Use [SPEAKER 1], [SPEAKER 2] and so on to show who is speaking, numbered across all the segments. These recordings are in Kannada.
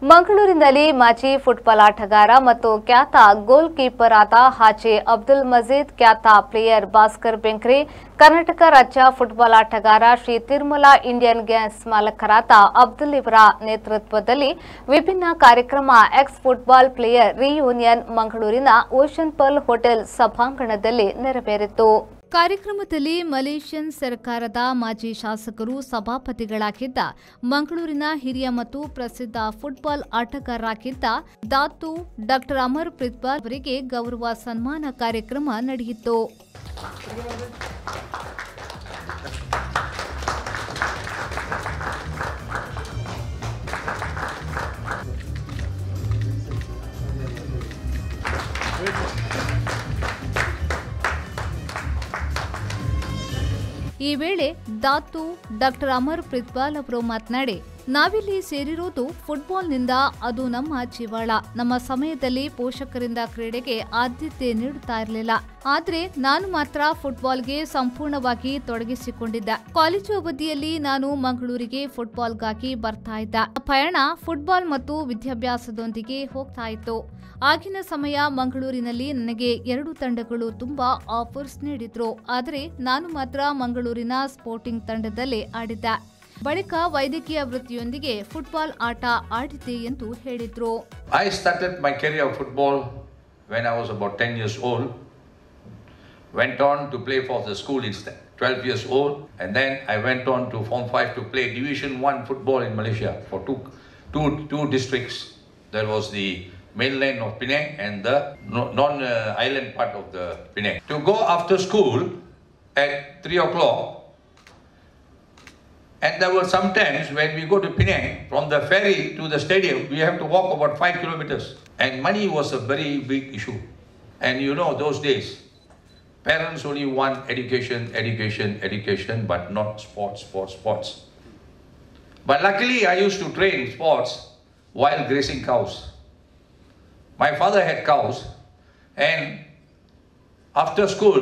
[SPEAKER 1] ಮಂಗಳೂರಿನಲ್ಲಿ ಮಾಜಿ ಫುಟ್ಬಾಲ್ ಆಟಗಾರ ಮತ್ತು ಖ್ಯಾತ ಗೋಲ್ ಕೀಪರ್ ಆದ ಹಾಜಿ ಅಬ್ದುಲ್ ಮಜೀದ್, ಖ್ಯಾತ ಪ್ಲೇಯರ್ ಭಾಸ್ಕರ್ ಬೆಂಕ್ರಿ, ಕರ್ನಾಟಕ ರಾಜ್ಯ ಫುಟ್ಬಾಲ್ ಆಟಗಾರ ಶ್ರೀ ತಿರುಮಲ ಇಂಡಿಯನ್ ಗ್ಯಾಸ್ ಮಾಲಕರಾದ ಅಬ್ದುಲ್ ಇವರ ನೇತೃತ್ವದಲ್ಲಿ ವಿಭಿನ್ನ ಕಾರ್ಯಕ್ರಮ ಎಕ್ಸ್ ಫುಟ್ಬಾಲ್ ಪ್ಲೇಯರ್ ರಿಯೂನಿಯನ್ ಮಂಗಳೂರಿನ ಓಷನ್ ಪರ್ಲ್ ಹೋಟೆಲ್ ಸಭಾಂಗಣದಲ್ಲಿ ನೆರವೇರಿತು. ಕಾರ್ಯಕ್ರಮದಲ್ಲಿ ಮಲೇಷಿಯನ್ ಸರ್ಕಾರದ ಮಾಜಿ ಶಾಸಕರು ಸಭಾಪತಿಗಳಾಗಿದ್ದ ಮಂಗಳೂರಿನ ಹಿರಿಯ ಮತ್ತು ಪ್ರಸಿದ್ಧ ಫುಟ್ಬಾಲ್ ಆಟಗಾರರಾಗಿದ್ದ ದಾತು ಡಾ ಅಮರ್ ಪ್ರಿತ್ಪಾಲ್ ಅವರಿಗೆ ಗೌರವ ಸನ್ಮಾನ ಕಾರ್ಯಕ್ರಮ ನಡೆಯಿತು. ಈ ವೇಳೆ ದಾತು ಡಾ ಅಮರ್ ಪ್ರಿತ್ಪಾಲ್ ಅವರು ಮಾತನಾಡಿ, ನಾವಿಲ್ಲಿ ಸೇರಿರುವುದು ಫುಟ್ಬಾಲ್ನಿಂದ, ಅದು ನಮ್ಮ ಜೀವಾಳ. ನಮ್ಮ ಸಮಯದಲ್ಲಿ ಪೋಷಕರಿಂದ ಕ್ರೀಡೆಗೆ ಆದ್ಯತೆ ನೀಡುತ್ತಾ ಇರಲಿಲ್ಲ. ಆದ್ರೆ ನಾನು ಮಾತ್ರ ಫುಟ್ಬಾಲ್ಗೆ ಸಂಪೂರ್ಣವಾಗಿ ತೊಡಗಿಸಿಕೊಂಡಿದ್ದೆ. ಕಾಲೇಜು ಅವಧಿಯಲ್ಲಿ ನಾನು ಮಂಗಳೂರಿಗೆ ಫುಟ್ಬಾಲ್ಗಾಗಿ ಬರ್ತಾ ಇದ್ದ. ಪಯಣ ಫುಟ್ಬಾಲ್ ಮತ್ತು ವಿದ್ಯಾಭ್ಯಾಸದೊಂದಿಗೆ ಹೋಗ್ತಾ ಇತ್ತು. ಆಗಿನ ಸಮಯ ಮಂಗಳೂರಿನಲ್ಲಿ ನನಗೆ 2 ತಂಡಗಳು ತುಂಬಾ ಆಫರ್ಸ್ ನೀಡಿದ್ರು. ಆದರೆ ನಾನು ಮಾತ್ರ ಮಂಗಳೂರಿನ ಸ್ಪೋರ್ಟಿಂಗ್ ತಂಡದಲ್ಲೇ ಆಡಿದ್ದೆ. ಬಳಿಕ ವೈದ್ಯಕೀಯ ವೃತ್ತಿಯೊಂದಿಗೆ ಫುಟ್ಬಾಲ್ ಆಟ ಆಡಿದ್ದೆ ಎಂದು ಹೇಳಿದ್ರು.
[SPEAKER 2] I started my career of football when I was about 10 years old. Went on to play for the school instead, 12 years old, and then I went on to Form 5 to play Division 1 football in Malaysia for two districts. There was the mainland of Penang and the non-island part of the Penang. To go after school at 3 o'clock, and there were some times when we go to Penang, from the ferry to the stadium, we have to walk about 5 kilometers. And money was a very big issue. And you know, those days, parents only want education, but not sports. But luckily, I used to train sports while grazing cows. My father had cows, and after school,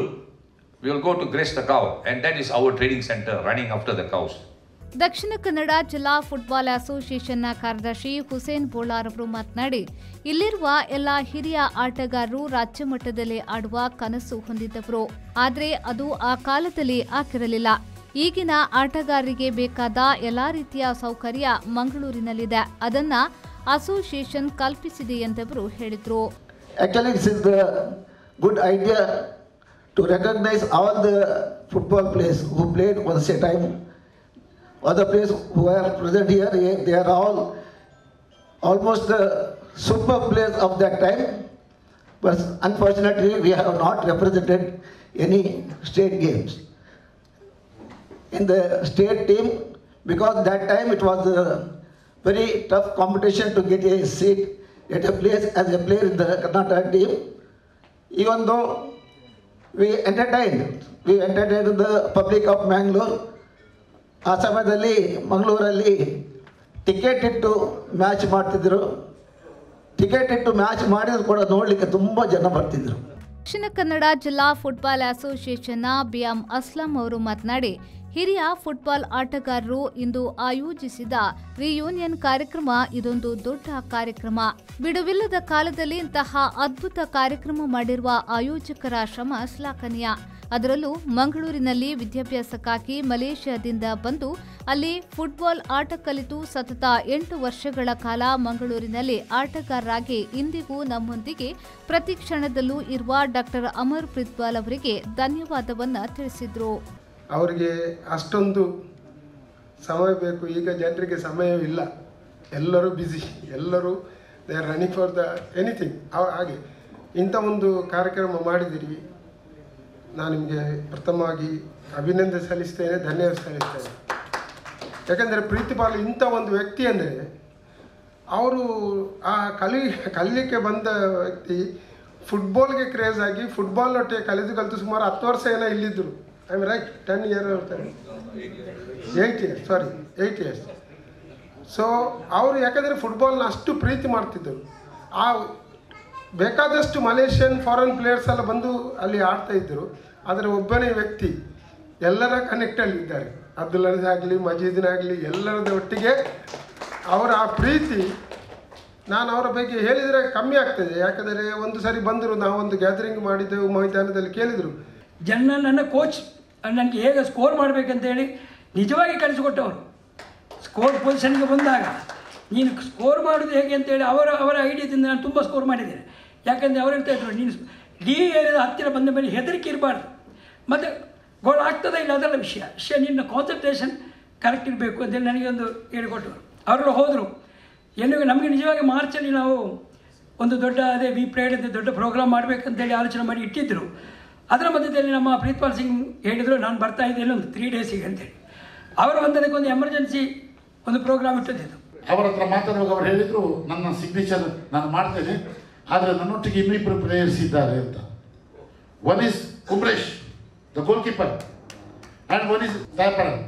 [SPEAKER 2] we will go to graze the cow, and that is our training center, running after the cows.
[SPEAKER 1] Dakshina Kannada ಜಿಲ್ಲಾ ಫುಟ್ಬಾಲ್ ಅಸೋಸಿಯೇಷನ್ನ ಕಾರ್ಯದರ್ಶಿ ಹುಸೇನ್ ಬೋಳಾರ್ ಅವರು ಮಾತನಾಡಿ, ಇಲ್ಲಿರುವ ಎಲ್ಲ ಹಿರಿಯ ಆಟಗಾರರು ರಾಜ್ಯ ಮಟ್ಟದಲ್ಲಿ ಆಡುವ ಕನಸು ಹೊಂದಿದ್ದವರು. ಆದರೆ ಅದು ಆ ಕಾಲದಲ್ಲಿ ಆಗಿರಲಿಲ್ಲ. ಈಗಿನ ಆಟಗಾರರಿಗೆ ಬೇಕಾದ ಎಲ್ಲಾ ರೀತಿಯ ಸೌಕರ್ಯ ಮಂಗಳೂರಿನಲ್ಲಿದೆ. ಅದನ್ನ ಅಸೋಸಿಯೇಷನ್ ಕಲ್ಪಿಸಿದೆ ಎಂದವರು ಹೇಳಿದರು.
[SPEAKER 3] Actually, this is the good idea to recognize all the football players who played once a time. Other players who are present here, they are all almost the super players of that time. But unfortunately, we have not represented any state games in the state team, because that time it was a very tough competition to get a seat at a place as a player in the Karnataka team. Even though we entertained the public of Mangalore. ಆ ಸಮಯದಲ್ಲಿ ಮಂಗಳೂರಲ್ಲಿ ಟಿಕೆಟ್ ಇಟ್ಟು ಮ್ಯಾಚ್ ಮಾಡ್ತಿದ್ರು. ಟಿಕೆಟ್ ಇಟ್ಟು ಮ್ಯಾಚ್ ಮಾಡಿದ್ರು ಕೂಡ ನೋಡಲಿಕ್ಕೆ ತುಂಬ ಜನ ಬರ್ತಿದ್ರು.
[SPEAKER 1] ದಕ್ಷಿಣ ಕನ್ನಡ ಜಿಲ್ಲಾ ಫುಟ್ಬಾಲ್ ಅಸೋಸಿಯೇಷನ್ನ ಬಿಎಂ ಅಸ್ಲಂ ಅವರು ಮಾತನಾಡಿ, ಹಿರಿಯ ಫುಟ್ಬಾಲ್ ಆಟಗಾರರು ಇಂದು ಆಯೋಜಿಸಿದ ರಿಯೂನಿಯನ್ ಕಾರ್ಯಕ್ರಮ ಇದೊಂದು ದೊಡ್ಡ ಕಾರ್ಯಕ್ರಮ. ಬಿಡುವಿಲ್ಲದ ಕಾಲದಲ್ಲಿ ಇಂತಹ ಅದ್ಭುತ ಕಾರ್ಯಕ್ರಮ ಮಾಡಿರುವ ಆಯೋಜಕರ ಶ್ರಮ ಶ್ಲಾಘನೀಯ. ಅದರಲ್ಲೂ ಮಂಗಳೂರಿನಲ್ಲಿ ವಿದ್ಯಾಭ್ಯಾಸಕ್ಕಾಗಿ ಮಲೇಷ್ಯಾದಿಂದ ಬಂದು ಅಲ್ಲಿ ಫುಟ್ಬಾಲ್ ಆಟ ಕಲಿತು ಸತತ 8 ವರ್ಷಗಳ ಕಾಲ ಮಂಗಳೂರಿನಲ್ಲಿ ಆಟಗಾರರಾಗಿ ಇಂದಿಗೂ ನಮ್ಮೊಂದಿಗೆ ಪ್ರತಿ ಕ್ಷಣದಲ್ಲೂ ಇರುವ ಡಾ ಅಮರ್ ಪ್ರಿತ್ಪಾಲ್ ಅವರಿಗೆ ಧನ್ಯವಾದವನ್ನ ತಿಳಿಸಿದ್ರು.
[SPEAKER 4] ಅವರಿಗೆ ಅಷ್ಟೊಂದು ಸಮಯ ಬೇಕು. ಈಗ ಜನರಿಗೆ ಸಮಯವಿಲ್ಲ, ಎಲ್ಲರೂ ಬ್ಯುಸಿ, ಎಲ್ಲರೂ they are running for the anything. ಹಾಗೆ ಇಂಥ ಒಂದು ಕಾರ್ಯಕ್ರಮ ಮಾಡಿದಿರಿ, ನಾನು ನಿಮಗೆ ಪ್ರಥಮವಾಗಿ ಅಭಿನಂದನೆ ಸಲ್ಲಿಸ್ತೇನೆ, ಧನ್ಯವಾದ ಸಲ್ಲಿಸ್ತೇನೆ. ಯಾಕೆಂದರೆ ಪ್ರೀತಿಪಾಲ್ ಇಂಥ ಒಂದು ವ್ಯಕ್ತಿ ಅಂದರೆ, ಅವರು ಆ ಕಲಿಲಿಕ್ಕೆ ಬಂದ ವ್ಯಕ್ತಿ ಫುಟ್ಬಾಲ್ಗೆ ಕ್ರೇಜ್ ಆಗಿ ಫುಟ್ಬಾಲ್ನೊಟ್ಟಿಗೆ ಕಲಿತು ಸುಮಾರು 10 ವರ್ಷ ಏನೋ ಇಲ್ಲಿದ್ದರು. ಐ ಆಮ್ ರೈಟ್, 10 ಇಯರ್ ಇರ್ತಾರೆ, 8 ಇಯರ್ಸ್. ಸೊ ಅವರು ಯಾಕೆಂದರೆ ಫುಟ್ಬಾಲ್ನ ಅಷ್ಟು ಪ್ರೀತಿ ಮಾಡ್ತಿದ್ದರು. ಆ ಬೇಕಾದಷ್ಟು ಮಲೇಷಿಯನ್ ಫಾರಿನ್ ಪ್ಲೇಯರ್ಸ್ ಎಲ್ಲ ಬಂದು ಅಲ್ಲಿ ಆಡ್ತಾ ಇದ್ದರು. ಆದರೆ ಒಬ್ಬನೇ ವ್ಯಕ್ತಿ ಎಲ್ಲರ ಕನೆಕ್ಟಲ್ಲಿ ಇದ್ದಾರೆ. ಅಬ್ದುಲ್ ಅಜೀಜ್ ಆಗಲಿ, ಮಜೀದ್ನಾಗಲಿ, ಎಲ್ಲರದ ಒಟ್ಟಿಗೆ ಅವರ ಆ ಪ್ರೀತಿ ನಾನು ಅವರ ಬಗ್ಗೆ ಹೇಳಿದರೆ ಕಮ್ಮಿ ಆಗ್ತದೆ. ಯಾಕಂದರೆ ಒಂದು ಸಾರಿ ಬಂದರು, ನಾವೊಂದು ಗ್ಯಾದರಿಂಗ್ ಮಾಡಿದ್ದೆವು ಮೈದಾನದಲ್ಲಿ, ಕೇಳಿದರು
[SPEAKER 5] ನನ್ನ ಕೋಚ್ ನನಗೆ ಹೇಗೆ ಸ್ಕೋರ್ ಮಾಡಬೇಕಂತೇಳಿ ನಿಜವಾಗಿ ಕಲಿಸಿಕೊಟ್ಟವರು. ಸ್ಕೋರ್ ಪೊಸಿಷನ್ಗೆ ಬಂದಾಗ ನೀನು ಸ್ಕೋರ್ ಮಾಡೋದು ಹೇಗೆ ಅಂತೇಳಿ ಅವರ ಐಡಿಯಾದಿಂದ ನಾನು ತುಂಬ ಸ್ಕೋರ್ ಮಾಡಿದ್ದೇನೆ. ಯಾಕಂದರೆ ಅವ್ರು ಹೇಳ್ತಾ ಇದ್ರು, ನೀನು ಡಿ ಏರಿಯಾದ ಹತ್ತಿರ ಬಂದ ಮೇಲೆ ಹೆದರಿಕೆ ಇರಬಾರ್ದು, ಮತ್ತು ಗೋಲ್ ಆಗ್ತದೆ ಇಲ್ಲ ಅದೆಲ್ಲ ವಿಷಯ ನಿನ್ನ ಕಾನ್ಸಂಟ್ರೇಷನ್ ಕರೆಕ್ಟ್ ಇರಬೇಕು ಅಂತೇಳಿ ನನಗೆ ಒಂದು ಹೇಳಿಕೊಟ್ಟರು. ಅವರೆಲ್ಲ ಹೋದರು. ನಮಗೆ ನಿಜವಾಗಿ ಮಾರ್ಚಲ್ಲಿ ನಾವು ಒಂದು ದೊಡ್ಡ ವಿ ಪ್ರೇಡ್ ಅಂತ ದೊಡ್ಡ ಪ್ರೋಗ್ರಾಮ್ ಮಾಡಬೇಕಂತೇಳಿ ಆಲೋಚನೆ ಮಾಡಿ ಇಟ್ಟಿದ್ದರು. ಅದರ ಮಧ್ಯದಲ್ಲಿ ನಮ್ಮ ಪ್ರೀತ್ಪಾಲ್ ಸಿಂಗ್ ಹೇಳಿದರು, ನಾನು ಬರ್ತಾ ಇದ್ದೇನೆ ಒಂದು 3 ಡೇಸಿಗೆ ಅಂತೇಳಿ. ಅವರು ಬಂದದಕ್ಕೆ ಒಂದು ಎಮರ್ಜೆನ್ಸಿ ಒಂದು ಪ್ರೋಗ್ರಾಮ್ ಇಟ್ಟಿದ್ದು.
[SPEAKER 6] ಅವರ ಹತ್ರ ಮಾತಾಡುವಾಗ ಅವರು ಹೇಳಿದರು, ನನ್ನ ಸಿಗ್ನೇಚರ್ ನಾನು ಮಾಡ್ತೇನೆ, ಆದರೆ ನನ್ನೊಟ್ಟಿಗೆ ಇನ್ನಿಬ್ಬರು ಪ್ಲೇಯರ್ಸ್ ಇದ್ದಾರೆ ಅಂತ. One is Kumresh the goalkeeper and one is Dayaparan.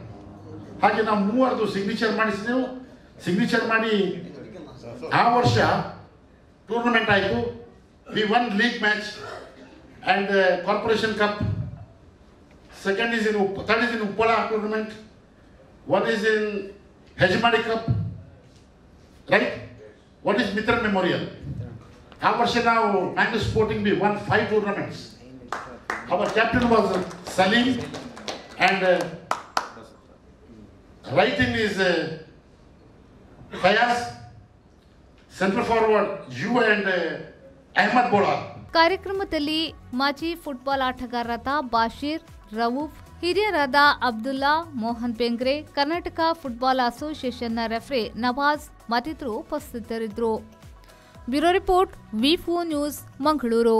[SPEAKER 6] ಹಾಗೆ ನಾವು 3 ಸಿಗ್ನೇಚರ್ ಮಾಡಿಸಿದೆವು. ಸಿಗ್ನೇಚರ್ ಮಾಡಿ ಆ ವರ್ಷ ಟೂರ್ನಮೆಂಟ್ ಆಯಿತು. We won league match and corporation cup. Third is in Uppala tournament. One is in Hejamadi cup, right. One is Mithran memorial. ಆ ವರ್ಷ ನಾವು mango sporting we won 5 tournaments. Our captain was Saleem and right wing is Fayaz, central forward you and Ahmad Bola.
[SPEAKER 1] ಕಾರ್ಯಕ್ರಮದಲ್ಲಿ ಮಾಜಿ ಫುಟ್ಬಾಲ್ ಆಟಗಾರರಾದ ಬಾಷೀರ್, ರವೂಫ್, ಹಿರಿಯರಾದ ಅಬ್ದುಲ್ಲಾ, ಮೋಹನ್ ಬೆಂಗ್ರೆ, ಕರ್ನಾಟಕ ಫುಟ್ಬಾಲ್ ಅಸೋಸಿಯೇಷನ್ನ ರೆಫ್ರಿ ನವಾಜ್ ಮತ್ತಿತರರು ಉಪಸ್ಥಿತರಿದ್ದರು. ಬ್ಯೂರೋ ರಿಪೋರ್ಟ್, ವಿ4 ನ್ಯೂಸ್, ಮಂಗಳೂರು.